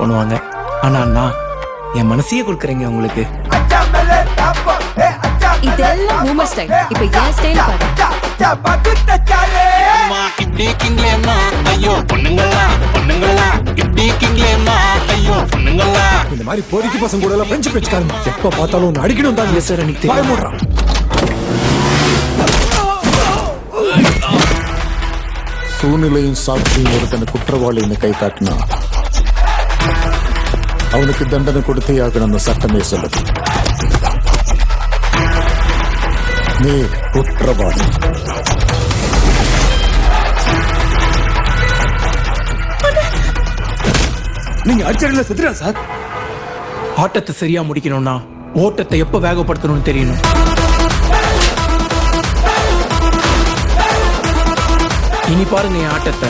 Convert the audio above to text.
பண்ணுவாங்க. ஆனா அண்ணா என் மனசையே கொடுக்குறீங்க உங்களுக்கு. இதெல்லாம் பூமர் ஸ்டைல். இப்ப என் ஸ்டைல் பாரு. அம்மா இப்படி கிங்களேம்மா ஐயோ பொண்ணுங்களா பொண்ணுங்களா இப்படி கிங்களேம்மா ஐயோ பொண்ணுங்களா. இந்த மாதிரி பொறுக்கி பசங்க கூட எல்லாம் ஃப்ரெண்ட்ஷிப் வச்சுக்காருங்க. எப்ப பார்த்தாலும் ஒன்று அடிக்கணும் தான். சார் எனக்கு வாய மூடுறான். சூழ்நிலையும் சாட்சியும் ஒருத்தனை குற்றவாளின்னு கை காட்டினா அவனுக்கு தண்டனை கொடுத்தே ஆகணும்னு சட்டமே சொல்லுது. நீ குற்றவாளி. நீங்க அடிச்சடில செத்துறா சார். ஆட்டத்தை சரியா முடிக்கணும்னா ஓட்டத்தை எப்ப வேகப்படுத்தணும்னு தெரியணும். இனி பாருங்க என் ஆட்டத்தை.